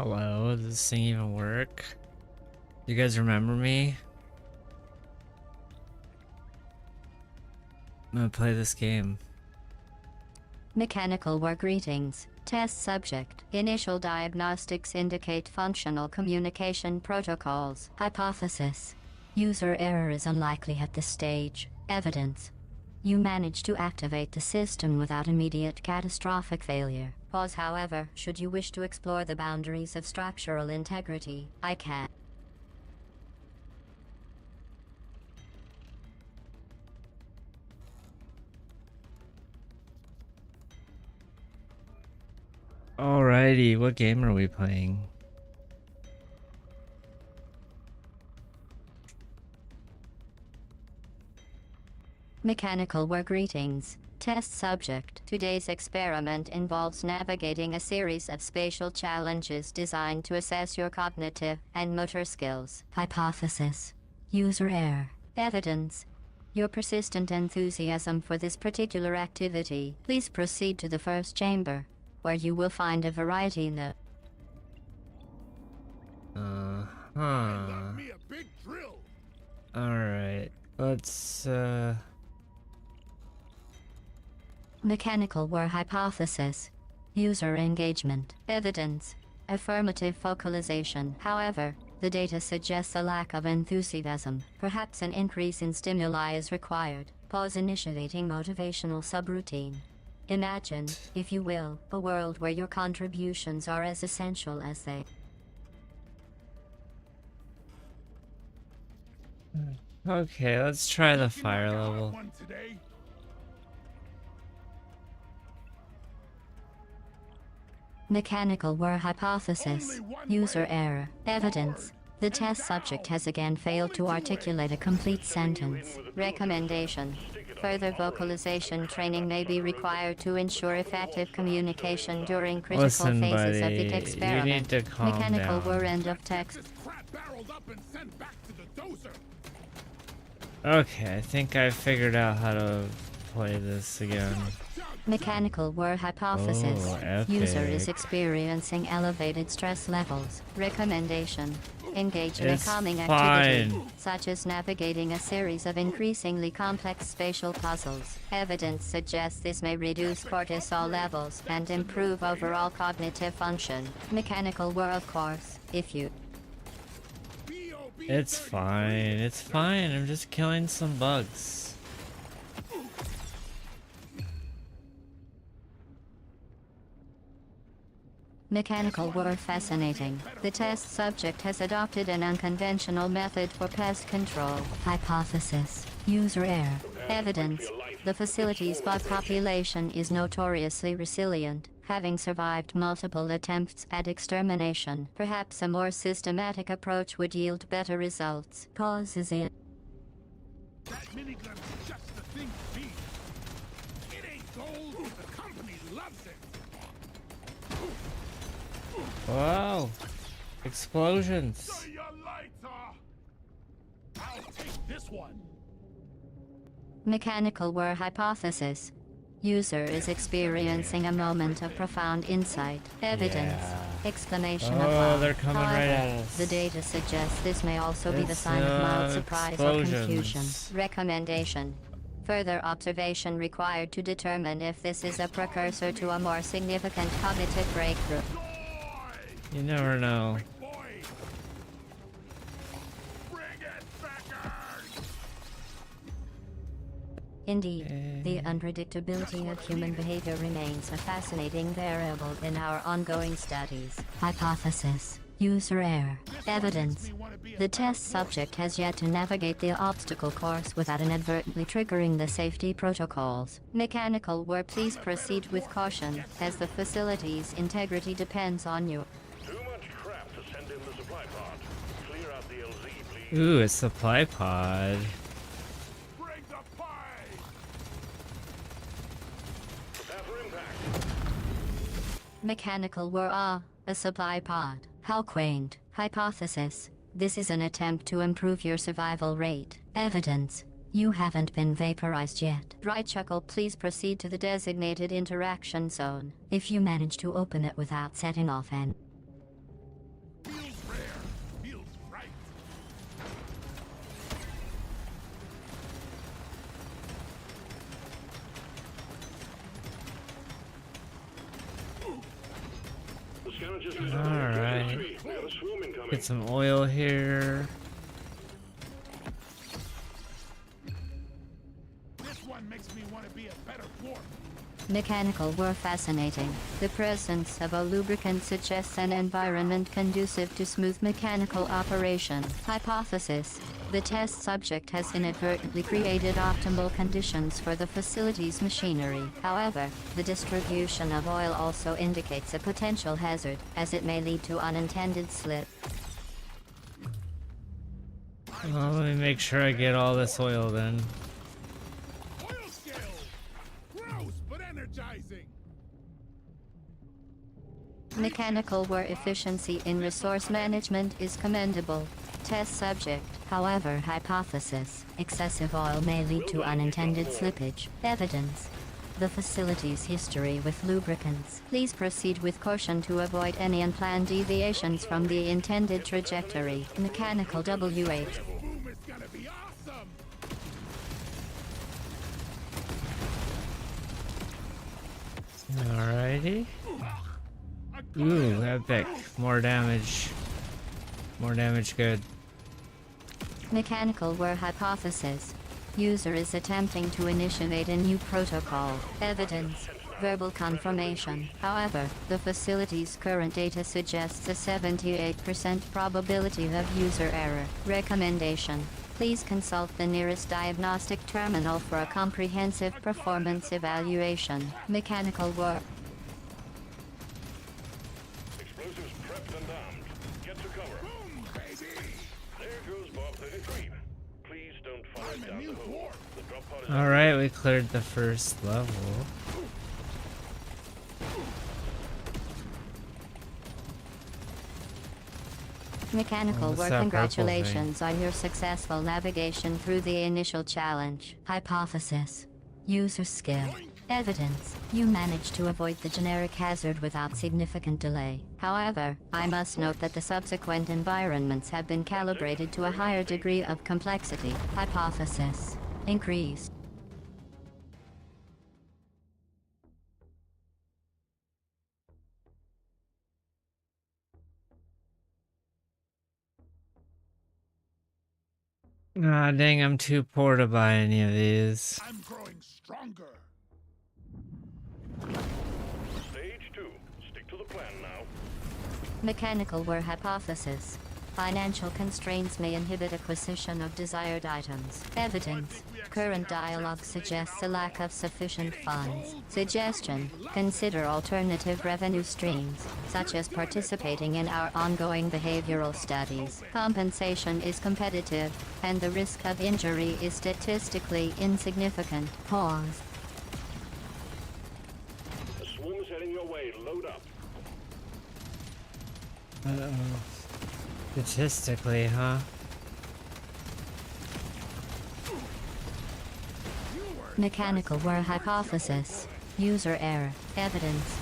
Hello, does this thing even work? You guys remember me? I'm gonna play this game. Mechanical work greetings. Test subject. Initial diagnostics indicate functional communication protocols. Hypothesis. User error is unlikely at this stage. Evidence. You managed to activate the system without immediate catastrophic failure. Pause, however, should you wish to explore the boundaries of structural integrity, I can. Alrighty, what game are we playing? Mechanical work greetings. Test subject. Today's experiment involves navigating a series of spatial challenges designed to assess your cognitive and motor skills. Hypothesis. User error. Evidence. Your persistent enthusiasm for this particular activity. Please proceed to the first chamber, where you will find a variety of Alright, let's Mechanical war hypothesis. User engagement. Evidence. Affirmative focalization. However, the data suggests a lack of enthusiasm. Perhaps an increase in stimuli is required. Pause initiating motivational subroutine. Imagine, if you will, a world where your contributions are as essential as they. Okay, let's try the fire level. Mechanical war hypothesis. User error. Evidence. The test subject has again failed to articulate a complete sentence. Recommendation. Further vocalization training may be required to ensure effective communication during critical Listen, phases buddy, of the experiment. you need to calm Mechanical down. war end of text. Okay, I think I figured out how to play this again. Mechanical war hypothesis. Oh, User is epic. experiencing elevated stress levels. Recommendation. Engage in a It's calming activity, fine. such as navigating a series of increasingly complex spatial puzzles. Evidence suggests this may reduce cortisol levels and improve overall cognitive function. Mechanical war, of course, if you. It's fine, I'm just killing some bugs. Mechanical war fascinating. The test subject has adopted an unconventional method for pest control. Hypothesis. User error. Evidence. The facility's bug population is notoriously resilient, having survived multiple attempts at extermination. Perhaps a more systematic approach would yield better results. Pause is in. That minigun's just the thing to be. It ain't gold, the company loves it. Wow. Explosions. See ya later. I'll take this one. Mechanical war hypothesis. User is experiencing a moment of profound insight. Evidence. Yeah. Exclamation of Oh, wow. they're coming However, right at us. the data suggests this may also be the It's, sign of mild surprise or confusion. explosions. Recommendation. Further observation required to determine if this is a precursor to a more significant cognitive breakthrough. You never know. Boy. Bring it, Beckers. Indeed, the unpredictability of human behavior remains a fascinating variable in our ongoing studies. Hypothesis. User error. Evidence. The test subject has yet to navigate the obstacle course without inadvertently triggering the safety protocols. Mechanical war, please proceed with caution, as the facility's integrity depends on you. Too much crap to send in the supply pod. Clear out the LZ, please. Ooh, a supply pod. Bring the pie. Prepare for impact. Mechanical war, a supply pod. How quaint. Hypothesis. This is an attempt to improve your survival rate. Evidence. You haven't been vaporized yet. Right chuckle, please proceed to the designated interaction zone. If you manage to open it without setting off an just lit up like a Christmas Alright. tree. We got a swarm incoming. Get some oil here. This one makes me want to be a better dwarf. Mechanical were fascinating. The presence of a lubricant suggests an environment conducive to smooth mechanical operation. Hypothesis. The test subject has inadvertently created optimal conditions for the facility's machinery. However, the distribution of oil also indicates a potential hazard, as it may lead to unintended slip. Well, let me make sure I get all this oil then. Oil scale! Gross, but energizing! Mechanical were efficiency in resource management is commendable. Test subject, however, hypothesis. Excessive oil may lead to unintended slippage. Evidence. The facility's history with lubricants. Please proceed with caution to avoid any unplanned deviations from the intended trajectory. Mechanical WH. Boom is gonna be awesome! Alrighty. Ooh, epic. More damage. More damage, good. Mechanical were hypothesis. User is attempting to initiate a new protocol. Evidence. Verbal confirmation. However, the facility's current data suggests a 78% probability of user error. Recommendation. Please consult the nearest diagnostic terminal for a comprehensive performance evaluation. Mechanical work. Explosives prepped and armed. Get to cover. Boom, baby! There goes Bob 33. Please don't fire I'm a down new the hole. dwarf! The drop pod is Alright, we cleared the first level. Mechanical What's work. that purple Congratulations on your successful navigation through the initial challenge. Hypothesis. User skill. Evidence. You managed to avoid the generic hazard without significant delay. However, I must note that the subsequent environments have been calibrated to a higher degree of complexity. Hypothesis. Increased. Ah, dang, I'm too poor to buy any of these. I'm growing stronger! Stage 2. Stick to the plan now. Mechanical were hypothesis. Financial constraints may inhibit acquisition of desired items. Evidence. Current dialogue suggests a lack of sufficient funds. Suggestion. Consider alternative revenue streams, such as participating in our ongoing behavioral studies. Compensation is competitive, and the risk of injury is statistically insignificant. Pause. The swarm's heading your way. Load up. Uh-oh. Statistically, huh? Mechanical were hypothesis. User error. Evidence.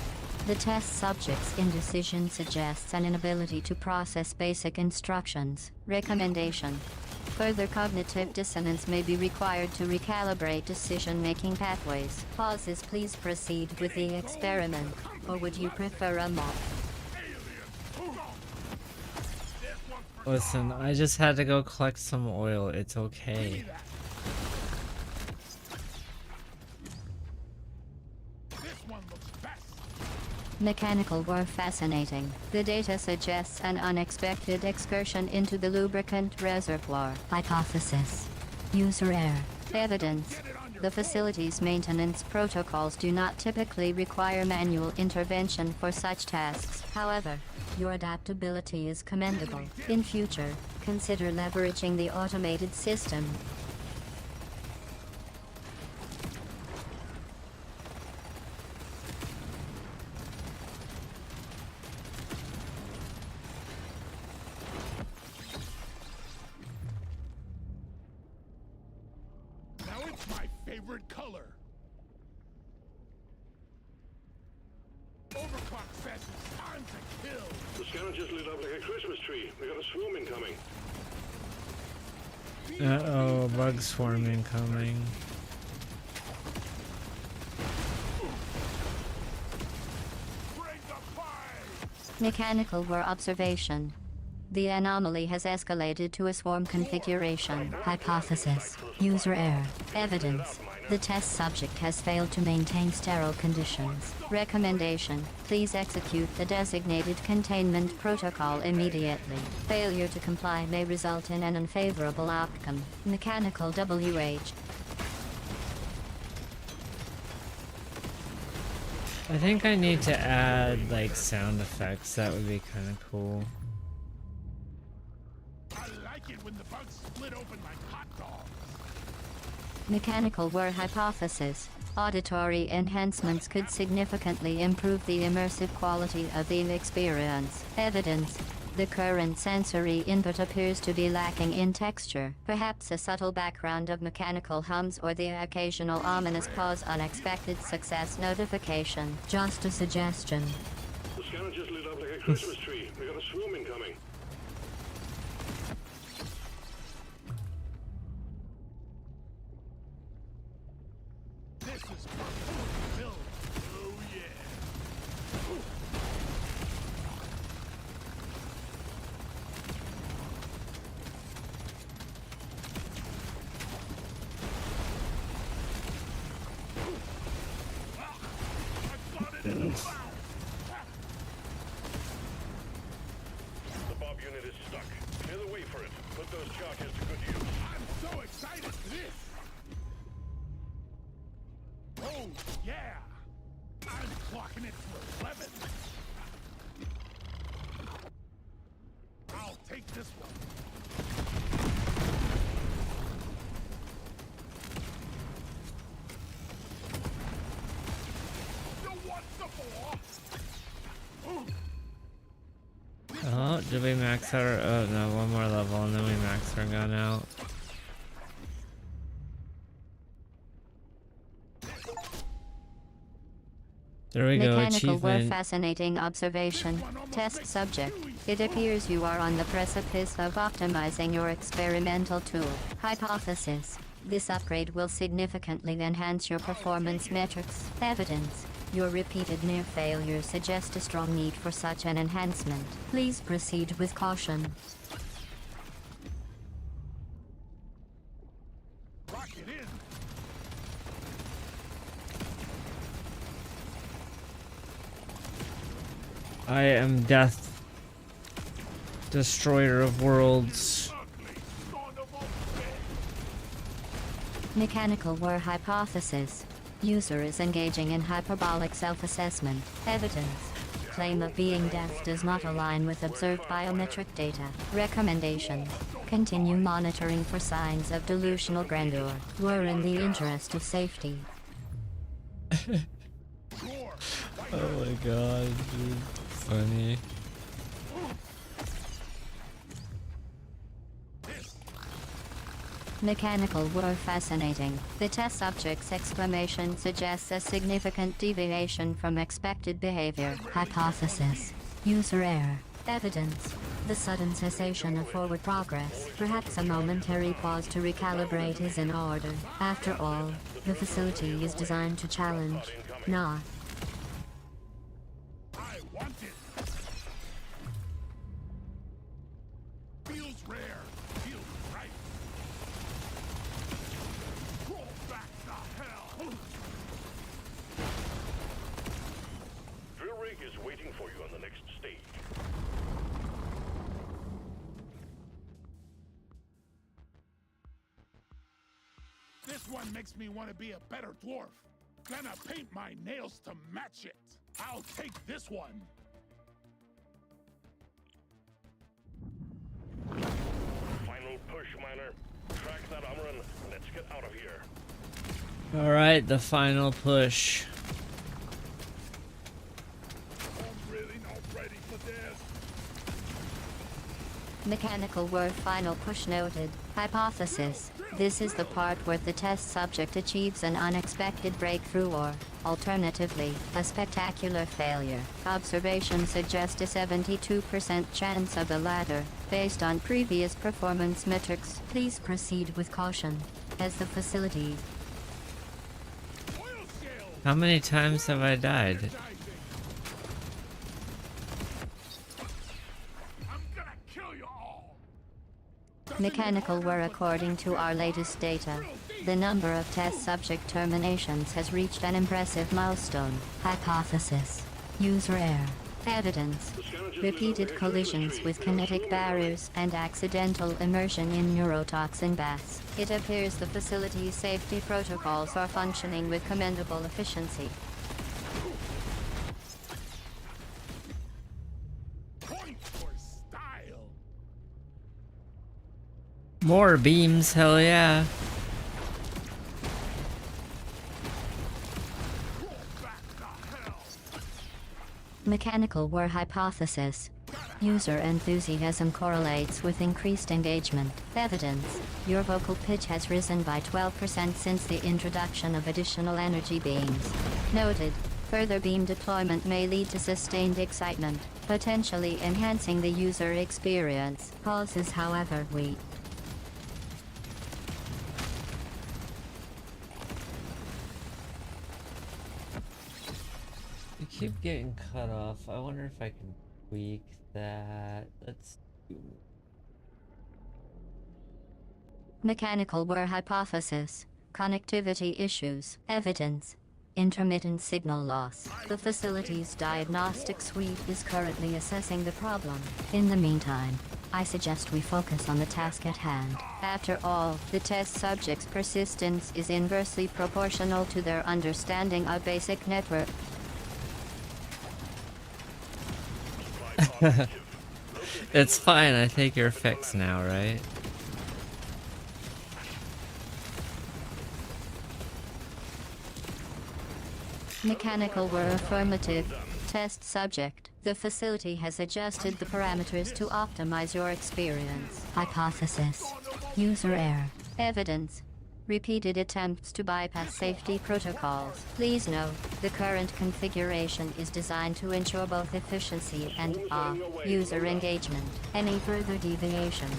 The test subject's indecision suggests an inability to process basic instructions. Recommendation. Further cognitive dissonance may be required to recalibrate decision-making pathways. Pauses. Please proceed with the experiment, or would you prefer a mock? Listen, I just had to go collect some oil. It's okay. This one looks best! Mechanical were fascinating. The data suggests an unexpected excursion into the lubricant reservoir. Hypothesis. User error. Evidence. The facility's maintenance protocols do not typically require manual intervention for such tasks. However, your adaptability is commendable. In future, consider leveraging the automated system. Now it's my favorite color! Overclock says it's time to kill! The scanner just lit up like a Christmas tree. We got a swarm incoming. Uh-oh, bug swarm incoming. Bring the fire! Mechanical war observation. The anomaly has escalated to a swarm configuration. Hypothesis. User error. Evidence. The test subject has failed to maintain sterile conditions. Recommendation. Please execute the designated containment protocol immediately. Failure to comply may result in an unfavorable outcome. Mechanical WH. I think I need to add like sound effects. That would be kind of cool. I like it when the bugs split open like hot dogs. Mechanical war hypothesis. Auditory enhancements could significantly improve the immersive quality of the experience. Evidence. The current sensory input appears to be lacking in texture. Perhaps a subtle background of mechanical hums or the occasional ominous pause unexpected success notification. Just a suggestion. The scanner just lit up like a Christmas tree. We got a swarm incoming. This is for build. Oh yeah. I got it in the mouth. The Bob unit is stuck. Clear the way for it. Put those charges to good use. I'm so excited for this. Oh yeah. I'm clocking it for 11. I'll take this one. You want some more? Oh, did we max our? Oh no, one more level and then we max our gun out. There we go, Mechanical war achievement. fascinating observation. Test subject. It appears you are on the precipice of optimizing your experimental tool. Hypothesis. This upgrade will significantly enhance your performance metrics. Evidence. Your repeated near failures suggest a strong need for such an enhancement. Please proceed with caution. Rock it in. I am Death, Destroyer of Worlds. Ugly son of a bitch. Mechanical war hypothesis. User is engaging in hyperbolic self-assessment. Evidence. Claim of being deaf does not align with observed biometric data. Recommendation. Continue monitoring for signs of delusional grandeur. We're in the interest of safety. Sure. Oh my god, dude. Funny. Mechanical war fascinating. The test subject's exclamation suggests a significant deviation from expected behavior. Hypothesis. User error. Evidence. The sudden cessation of forward progress. Perhaps a momentary pause to recalibrate is in order. After all, the facility is designed to challenge, not. I want it. Feels rare. Feels right. Crawl back to hell. Drill rig is waiting for you on the next stage. This one makes me want to be a better dwarf. Gonna paint my nails to match it. I'll take this one. Final push, miner. Track that armor and let's get out of here. Alright, the final push. I'm really not ready for this. Mechanical word final push noted. Hypothesis. This is the part where the test subject achieves an unexpected breakthrough or, alternatively, a spectacular failure. Observations suggest a 72% chance of the latter, based on previous performance metrics. Please proceed with caution, as the facility. Oil scale. How many times have I died? Energizing. Mechanical were according to our latest data. The number of test subject terminations has reached an impressive milestone. Hypothesis. User error. Evidence. Repeated collisions with kinetic barriers and accidental immersion in neurotoxin baths. It appears the facility's safety protocols are functioning with commendable efficiency. Point for style. More beams, hell yeah. Roll back the hell. Mechanical were hypothesis. User enthusiasm correlates with increased engagement. Evidence. Your vocal pitch has risen by 12% since the introduction of additional energy beams. Noted. Further beam deployment may lead to sustained excitement, potentially enhancing the user experience. Pauses, however, we You keep getting cut off. I wonder if I can tweak that. Let's do. Mechanical were hypothesis. Connectivity issues. Evidence. Intermittent signal loss. The facility's diagnostic suite is currently assessing the problem. In the meantime, I suggest we focus on the task at hand. After all, the test subject's persistence is inversely proportional to their understanding of basic network. It's fine, I think you're fixed now, right? Mechanical were affirmative. Test subject. The facility has adjusted the parameters to optimize your experience. Hypothesis. User error. Evidence. Repeated attempts to bypass safety protocols. Please note, the current configuration is designed to ensure both efficiency and user engagement. Any further deviation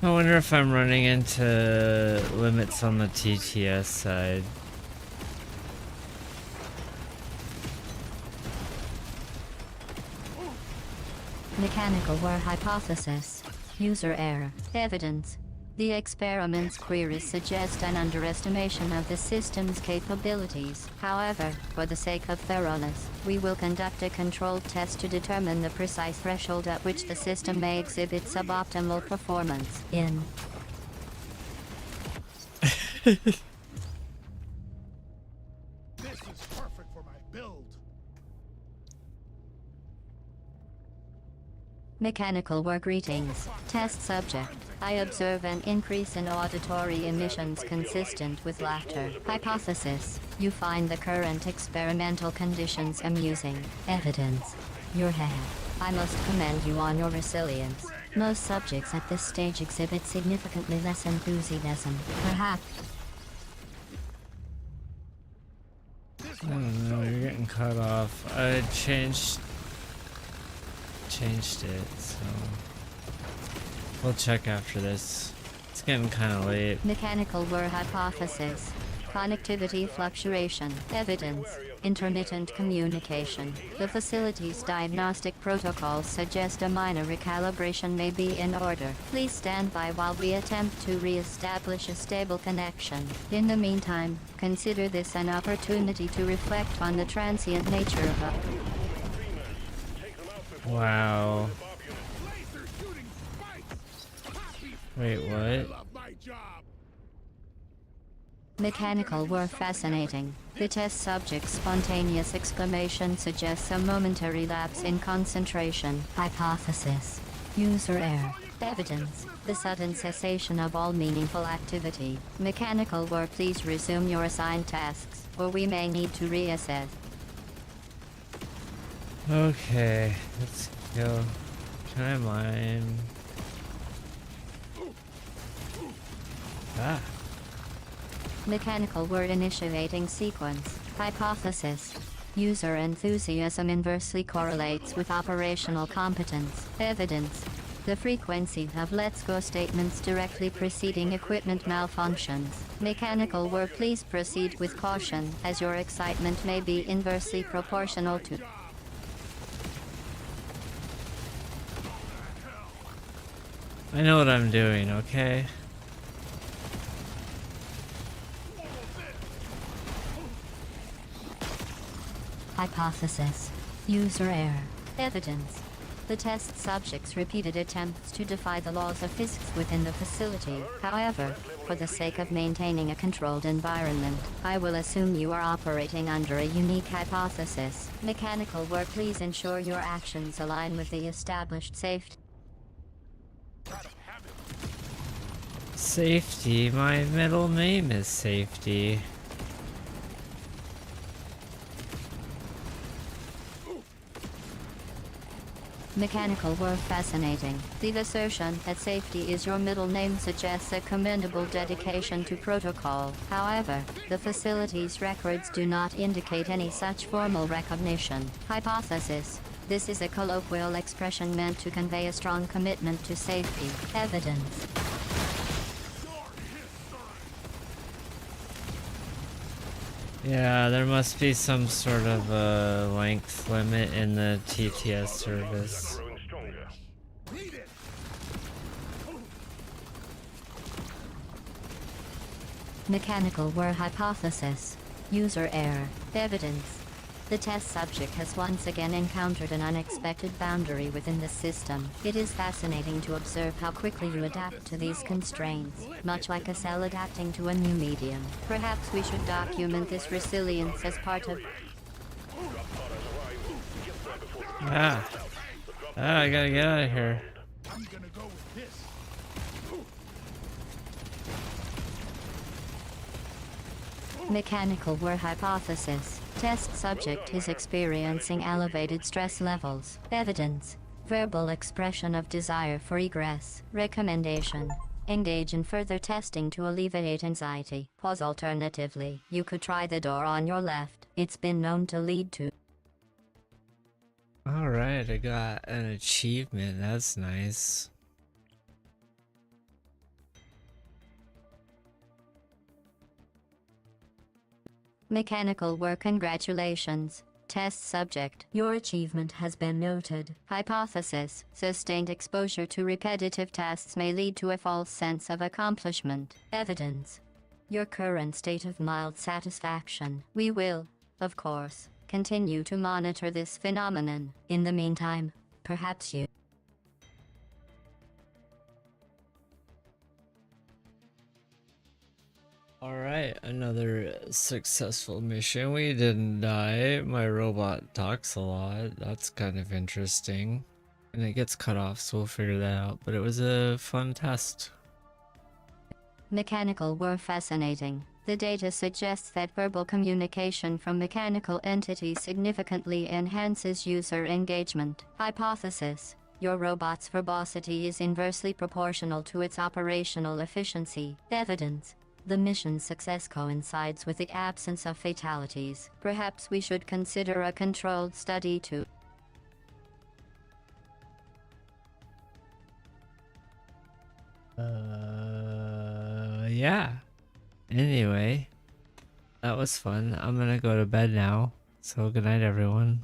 I wonder if I'm running into limits on the TTS side. Mechanical were hypothesis. User error. Evidence. The experiment's queries suggest an underestimation of the system's capabilities. However, for the sake of thoroughness, we will conduct a controlled test to determine the precise threshold at which the system may exhibit suboptimal performance. In This is perfect for my build. Mechanical were greetings. Test subject. I observe an increase in auditory emissions consistent with laughter. Hypothesis. You find the current experimental conditions amusing. Evidence. Your hair. I must commend you on your resilience. Most subjects at this stage exhibit significantly less enthusiasm. Perhaps. I don't know, you're getting cut off. I changed it, so we'll check after this. It's getting kind of late. Mechanical were hypothesis. Connectivity fluctuation. Evidence. Intermittent communication. The facility's diagnostic protocols suggest a minor recalibration may be in order. Please stand by while we attempt to re-establish a stable connection. In the meantime, consider this an opportunity to reflect on the transient nature of Wow. Laser shooting spikes. Happy Wait, I what? love my job. Mechanical were fascinating. The test subject's spontaneous exclamation suggests a momentary lapse in concentration. Hypothesis. User error. Evidence. The sudden cessation of all meaningful activity. Mechanical were please resume your assigned tasks, or we may need to reassess. Okay, let's go. Can I mine? Ah. Mechanical were initiating sequence. Hypothesis. User enthusiasm inversely correlates with operational competence. Evidence. The frequency of let's go statements directly preceding equipment malfunctions. Mechanical were please proceed with caution, as your excitement may be inversely proportional to I know what I'm doing, okay? Hypothesis. User error. Evidence. The test subject's repeated attempts to defy the laws of physics within the facility. However, for the sake of maintaining a controlled environment, I will assume you are operating under a unique hypothesis. Mechanical work, please ensure your actions align with the established safety. Safety? My middle name is Safety. Mechanical work fascinating. The assertion that safety is your middle name suggests a commendable dedication to protocol. However, the facility's records do not indicate any such formal recognition. Hypothesis. This is a colloquial expression meant to convey a strong commitment to safety. Evidence. Yeah, there must be some sort of a length limit in the TTS service. Growing stronger. Read it. Mechanical whir hypothesis. User error. Evidence. The test subject has once again encountered an unexpected boundary within the system. It is fascinating to observe how quickly you adapt to these constraints, much like a cell adapting to a new medium. Perhaps we should document this resilience as part of... Ah, I gotta get out of here. I'm gonna go with this. Mechanical whir hypothesis. Test subject is experiencing elevated stress levels. Evidence. Verbal expression of desire for egress. Recommendation. Engage in further testing to alleviate anxiety. Pause. Alternatively, you could try the door on your left. It's been known to lead to... Alright, I got an achievement. That's nice. Mechanical work. Congratulations. Test subject. Your achievement has been noted. Hypothesis. Sustained exposure to repetitive tasks may lead to a false sense of accomplishment. Evidence. Your current state of mild satisfaction. We will, of course, continue to monitor this phenomenon. In the meantime, perhaps you... Alright, another successful mission. We didn't die. My robot talks a lot. That's kind of interesting. And it gets cut off, so we'll figure that out. But it was a fun test. Mechanical were fascinating. The data suggests that verbal communication from mechanical entities significantly enhances user engagement. Hypothesis. Your robot's verbosity is inversely proportional to its operational efficiency. Evidence. The mission's success coincides with the absence of fatalities. Perhaps we should consider a controlled study to... Yeah. Anyway, that was fun. I'm gonna go to bed now. So good night, everyone.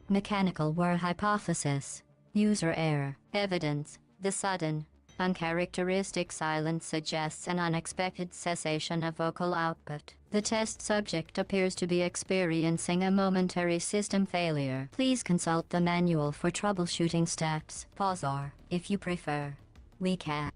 Mechanical were hypothesis. User error. Evidence. The sudden, uncharacteristic silence suggests an unexpected cessation of vocal output. The test subject appears to be experiencing a momentary system failure. Please consult the manual for troubleshooting steps. Pause or, if you prefer, we can.